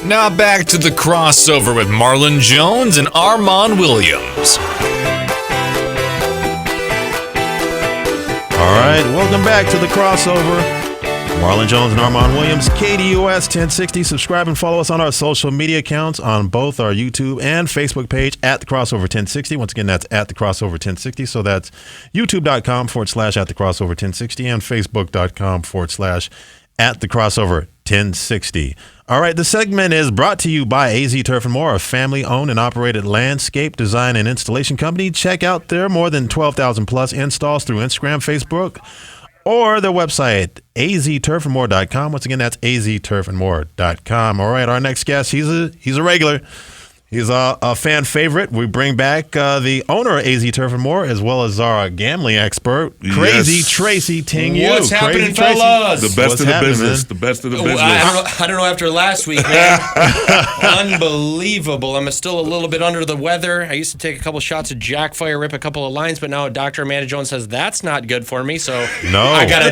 Now back to the crossover with Marlon Jones and Armon Williams. All right, welcome back to the crossover. Marlon Jones and Armon Williams, KDUS 1060. Subscribe and follow us on our social media accounts on both our YouTube and Facebook page at the crossover 1060. Once again, that's at the crossover 1060. So that's youtube.com/at the crossover 1060 and facebook.com/at the crossover 1060. All right, the segment is brought to you by AZ Turf & More, a family-owned and operated landscape design and installation company. Check out their more than 12,000 plus installs through Instagram, Facebook, or their website, azturfandmore.com. Once again, that's azturfandmore.com. All right, our next guest, he's a regular. He's a fan favorite. We bring back the owner of AZ Turf & More, as well as our gambling expert, Crazy Tracy Ting Yu. What's happening, fellas? The best of the business. The best of the business. I don't know after last week, man. Unbelievable. I'm still a little bit under the weather. I used to take a couple shots of Jack Fire, rip a couple of lines, but now Dr. Amanda Jones says that's not good for me. So no. I gotta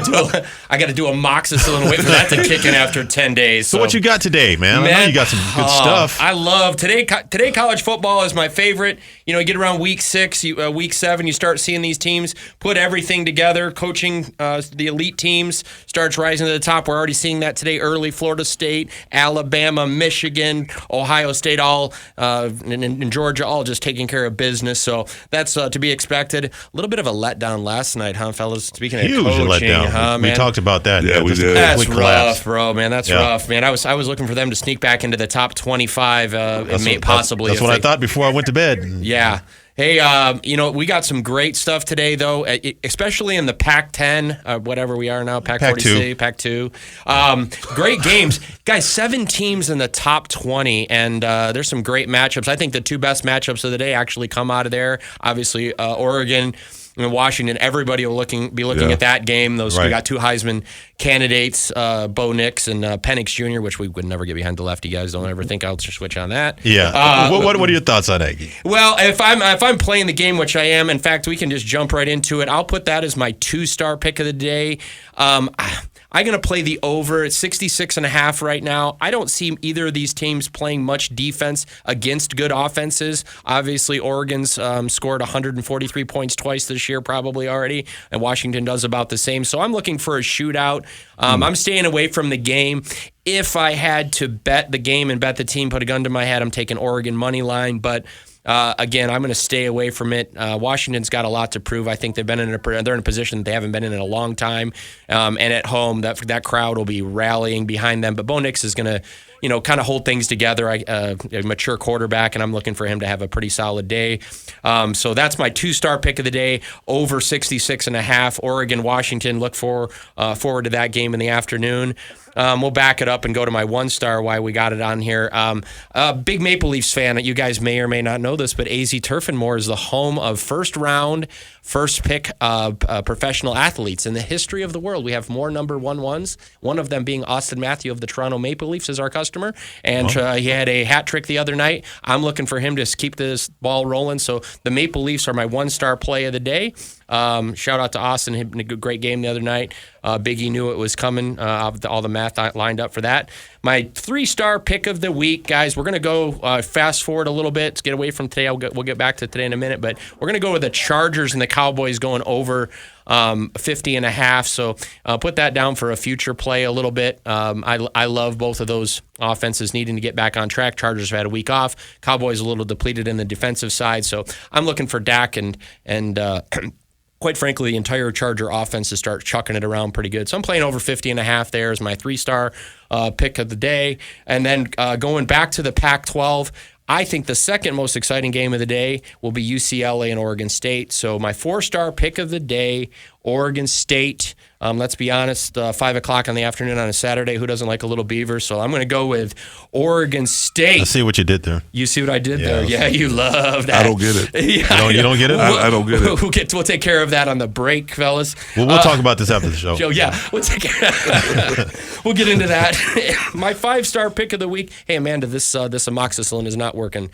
do a moxicillin and wait for that to kick in after 10 days. So what you got today, man? I know you got some good stuff. I love today college football is my favorite. You know, you get around week 6, week 7, you start seeing these teams put everything together. Coaching the elite teams starts rising to the top. We're already seeing that today early. Florida State, Alabama, Michigan, Ohio State, all and Georgia, all just taking care of business. So that's to be expected. A little bit of a letdown last night, huh, fellas? Speaking of huge coaching, letdown. Huh, we talked about that. Yeah, we did. That's rough, bro, man. That's rough, man. I was looking for them to sneak back into the top 25, possibly. That's what I thought before I went to bed. Yeah. Hey, we got some great stuff today, though, especially in the Pac-10, whatever we are now, Pac-46, Pac-2. Great games. Guys, 7 teams in the top 20, and there's some great matchups. I think the 2 best matchups of the day actually come out of there. Obviously, Oregon and Washington, everybody will be looking at that game. We got 2 Heisman candidates, Bo Nix and Penix Jr., which we would never get behind the lefty guys. Don't ever think I'll switch on that. Yeah. What are your thoughts on that? Well, if I'm playing the game, which I am, in fact, we can just jump right into it. I'll put that as my 2-star pick of the day. I'm going to play the over at 66.5 right now. I don't see either of these teams playing much defense against good offenses. Obviously, Oregon's scored 143 points twice this year probably already, and Washington does about the same. So I'm looking for a shootout. I'm staying away from the game. If I had to bet the game and bet the team, put a gun to my head, I'm taking Oregon money line, but again, I'm going to stay away from it. Washington's got a lot to prove. I think they're in a position that they haven't been in a long time. And at home, that crowd will be rallying behind them. But Bo Nix is going to, kind of hold things together. A mature quarterback, and I'm looking for him to have a pretty solid day. So that's my 2-star pick of the day, over 66.5. Oregon, Washington. Look forward to that game in the afternoon. We'll back it up and go to my 1-star, why we got it on here. Big Maple Leafs fan. You guys may or may not know this, but AZ Turf & More is the home of first-round, first-pick professional athletes in the history of the world. We have more number 1s, one of them being Austin Matthew of the Toronto Maple Leafs is our customer, and he had a hat trick the other night. I'm looking for him to keep this ball rolling, so the Maple Leafs are my 1-star play of the day. Shout out to Austin. He had a great game the other night. Biggie knew it was coming. All the math lined up for that. My 3-star pick of the week, guys, we're going to go fast forward a little bit to get away from today. We'll get back to today in a minute, but we're going to go with the Chargers and the Cowboys going over 50.5. So put that down for a future play a little bit. I love both of those offenses needing to get back on track. Chargers have had a week off. Cowboys a little depleted in the defensive side. So I'm looking for Dak and quite frankly, the entire Charger offense to start chucking it around pretty good. So I'm playing over 50.5 there as my 3-star pick of the day. And then going back to the Pac-12, I think the second most exciting game of the day will be UCLA and Oregon State. So my 4-star pick of the day, Oregon State. Let's be honest, 5 o'clock in the afternoon on a Saturday, who doesn't like a little beaver? So I'm going to go with Oregon State. I see what you did there. You see what I did there? Yeah, you love that. I don't get it. Yeah, you don't get it? I don't get it. We'll take care of that on the break, fellas. Well, we'll talk about this after the show. Yeah, we'll take care of that. We'll get into that. My 5-star pick of the week. Hey, Amanda, this amoxicillin is not working.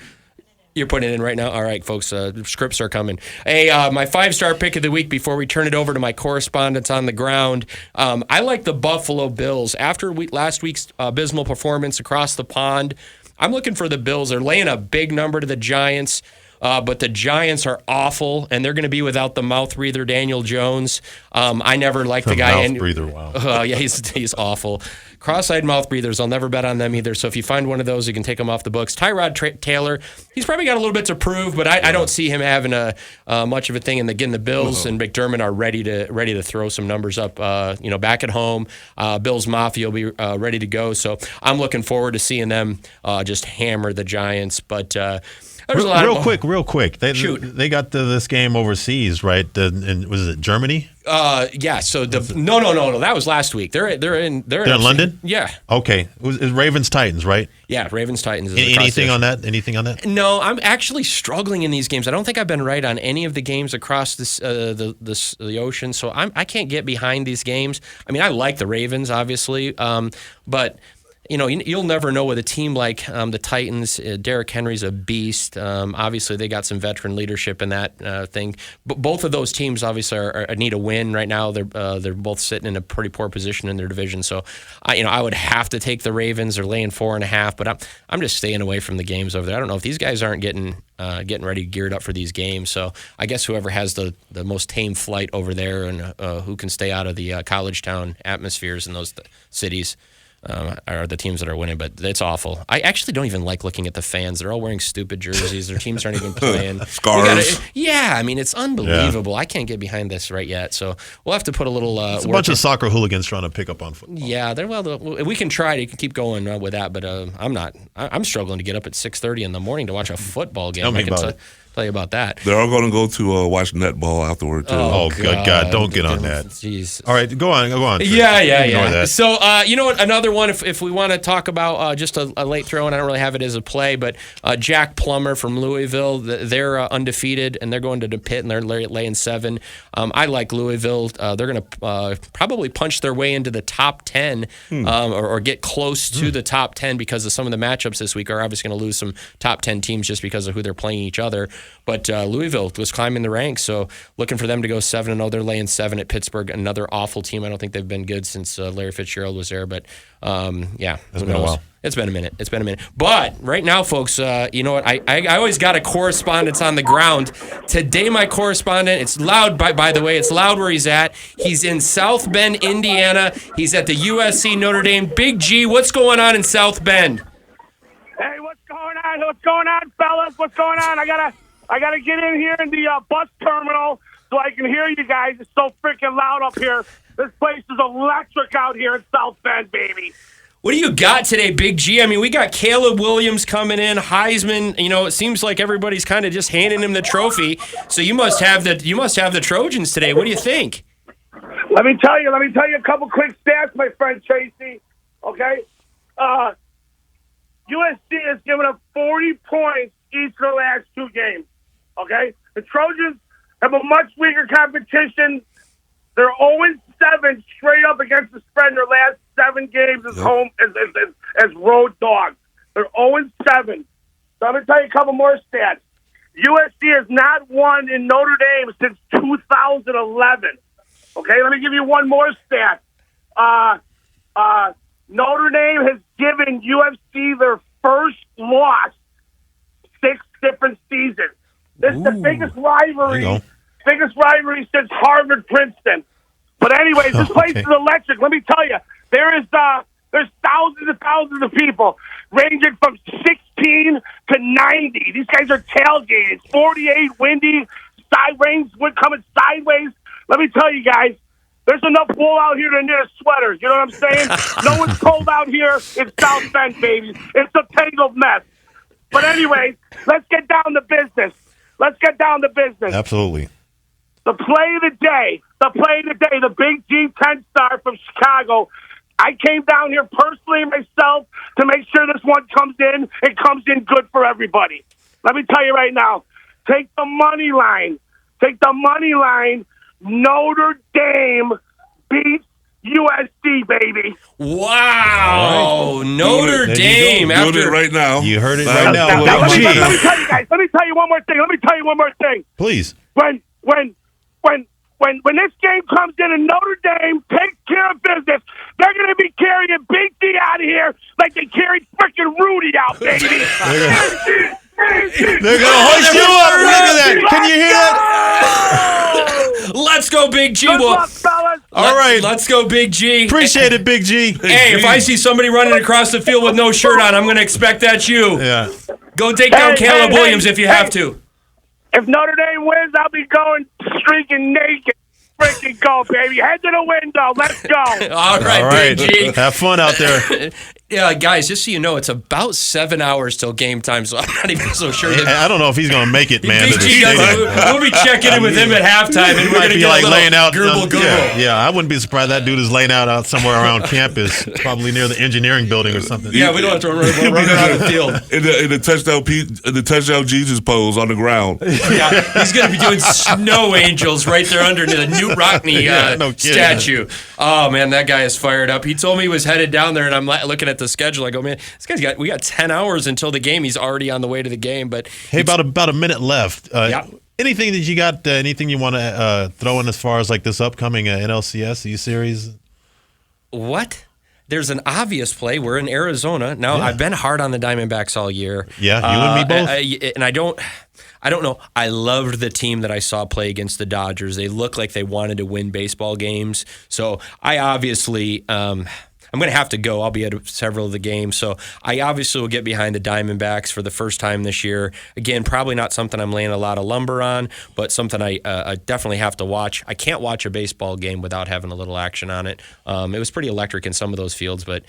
You're putting it in right now? All right, folks, scripts are coming. Hey, my 5-star pick of the week before we turn it over to my correspondents on the ground. I like the Buffalo Bills. After last week's abysmal performance across the pond, I'm looking for the Bills. They're laying a big number to the Giants. But the Giants are awful, and they're going to be without the mouth breather Daniel Jones. I never liked the guy. Mouth breather, wow. Yeah, he's awful. Cross-eyed mouth breathers, I'll never bet on them either. So if you find one of those, you can take them off the books. Tyrod Taylor, he's probably got a little bit to prove, but I don't see him having much of a thing. And again, the Bills and McDermott are ready to throw some numbers up. Back at home, Bills Mafia will be ready to go. So I'm looking forward to seeing them just hammer the Giants. But Real quick. They got this game overseas, right? Was it Germany? Yeah. So no. That was last week. They're in London. Yeah. Okay. It was Ravens Titans, right? Yeah, Ravens Titans. Anything on that? No, I'm actually struggling in these games. I don't think I've been right on any of the games across the ocean. So I can't get behind these games. I mean, I like the Ravens, obviously, but. You'll never know with a team like the Titans. Derrick Henry's a beast. Obviously, they got some veteran leadership in that thing. But both of those teams obviously need a win right now. They're both sitting in a pretty poor position in their division. So, I would have to take the Ravens. They're laying 4.5. But I'm just staying away from the games over there. I don't know if these guys aren't getting ready, geared up for these games. So I guess whoever has the most tame flight over there and who can stay out of the college town atmospheres in those cities. Are the teams that are winning, but it's awful. I actually don't even like looking at the fans. They're all wearing stupid jerseys. Their teams aren't even playing. Scarves. It's unbelievable. Yeah. I can't get behind this right yet, so we'll have to put a little it's a bunch of soccer hooligans trying to pick up on football. Yeah, we can try to keep going with that, but I'm not. I'm struggling to get up at 6:30 in the morning to watch a football game. Tell you about that. They're all going to go to watch netball afterward, too. Oh, good God. Don't get on that. Jeez. All right, go on. Yeah. So, what? Another one, if we want to talk about just a late throw, and I don't really have it as a play, but Jack Plummer from Louisville, they're undefeated, and they're going to the pit, and they're laying 7. I like Louisville. They're going to probably punch their way into the top 10 or get close to the top 10 because of some of the matchups this week are obviously going to lose some top 10 teams just because of who they're playing each other. But Louisville was climbing the ranks, so looking for them to go 7-0. They're laying 7 at Pittsburgh, another awful team. I don't think they've been good since Larry Fitzgerald was there. But it's been a while. It's been a minute. But right now, folks, you know what? I always got a correspondent on the ground. Today, my correspondent, it's loud, by the way. It's loud where he's at. He's in South Bend, Indiana. He's at the USC Notre Dame. Big G, what's going on in South Bend? Hey, what's going on? What's going on, fellas? What's going on? I gotta get in here in the bus terminal so I can hear you guys. It's so freaking loud up here. This place is electric out here in South Bend, baby. What do you got today, Big G? I mean, we got Caleb Williams coming in, Heisman. It seems like everybody's kind of just handing him the trophy. So you must have the Trojans today. What do you think? Let me tell you a couple quick stats, my friend Tracy. Okay, USC has given up 40 points each of the last 2 games. Okay, the Trojans have a much weaker competition. They're 0-7 straight up against the spread in their last 7 games as home as road dogs. They're 0-7. So I'm going to tell you a couple more stats. USC has not won in Notre Dame since 2011. Okay, let me give you one more stat. Notre Dame has given USC their first loss 6 different seasons. This is the biggest rivalry since Harvard-Princeton. But anyways, this place is electric. Let me tell you, there's thousands and thousands of people ranging from 16 to 90. These guys are tailgating. It's 48, windy, rain's coming sideways. Let me tell you guys, there's enough wool out here to knit sweaters. You know what I'm saying? No one's cold out here in South Bend, baby. It's a tangled mess. But anyways, let's get down to business. Absolutely. The play of the day, the Big G 10-star from Chicago. I came down here personally myself to make sure this one comes in. It comes in good for everybody. Let me tell you right now, take the money line. Notre Dame beats USC, baby. Wow. Notre Dame. Doing it right now. You heard it right now. Now, let Big me G. tell you guys. Let me tell you one more thing. Please. When this game comes in and Notre Dame takes care of business, they're going to be carrying Big D out of here like they carried freaking Rudy out, baby. They're going to hoist you up. Look at that. Can you hear that? Let's go, Big G. Good luck, fellas. All right. Let's go, Big G. Appreciate it, Big G. Hey, if I see somebody running across the field with no shirt on, I'm going to expect that's you. Yeah. Go take down Caleb Williams if you have to. If Notre Dame wins, I'll be going streaking naked. Freaking go, baby. Head to the window. Let's go. All right, Big G. Have fun out there. Yeah, guys, just so you know, it's about 7 hours till game time, so I'm not even so sure. I don't know if he's going to make it, man. Big G we'll be checking in with him at halftime, and we're going to be get like a laying out. Gerbil. Yeah, I wouldn't be surprised that dude is laying out somewhere around campus, probably near the engineering building or something. Yeah, we don't have to run around the field. In the touchdown Jesus pose on the ground. Yeah, he's going to be doing snow angels right there under the Newt Rockney statue. Oh man, that guy is fired up. He told me he was headed down there, and I'm looking at the schedule. I go, man, this guy's we got 10 hours until the game. He's already on the way to the game. But hey, about a minute left. Yeah. Anything that you got? Anything you want to throw in as far as like this upcoming NLCS series? What? There's an obvious play. We're in Arizona now. Yeah. I've been hard on the Diamondbacks all year. Yeah, you and me both. And I don't know. I loved the team that I saw play against the Dodgers. They looked like they wanted to win baseball games. So I obviously, I'm going to have to go. I'll be at several of the games. So I obviously will get behind the Diamondbacks for the first time this year. Again, probably not something I'm laying a lot of lumber on, but something I definitely have to watch. I can't watch a baseball game without having a little action on it. It was pretty electric in some of those fields, but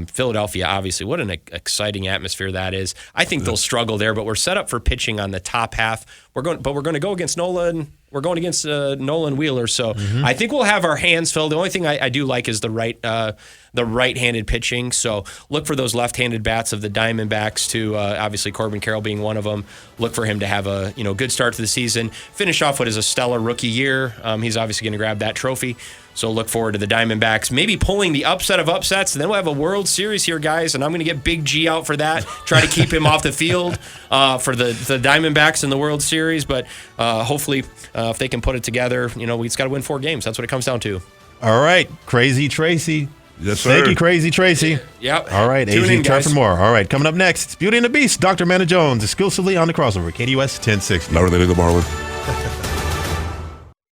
Philadelphia, obviously, what an exciting atmosphere that is. I think they'll struggle there, but we're set up for pitching on the top half. We're going to go against Nolan. We're going against Nolan Wheeler, so I think we'll have our hands filled. The only thing I do like is the right-handed pitching. So look for those left-handed bats of the Diamondbacks too. Obviously, Corbin Carroll being one of them. Look for him to have a good start to the season. Finish off what is a stellar rookie year. He's obviously going to grab that trophy. So look forward to the Diamondbacks maybe pulling the upset of upsets, and then we'll have a World Series here, guys, and I'm going to get Big G out for that, try to keep him off the field for the Diamondbacks in the World Series, but hopefully if they can put it together, we just got to win 4 games. That's what it comes down to. All right, Crazy Tracy. Yes, sir. Thank you, Crazy Tracy. Yep. All right, Tune in, AZ Turf guys. and more. All right, coming up next, it's Beauty and the Beast, Dr. Amanda Jones, exclusively on the crossover, KDUS 1060. Louder than the Marlon.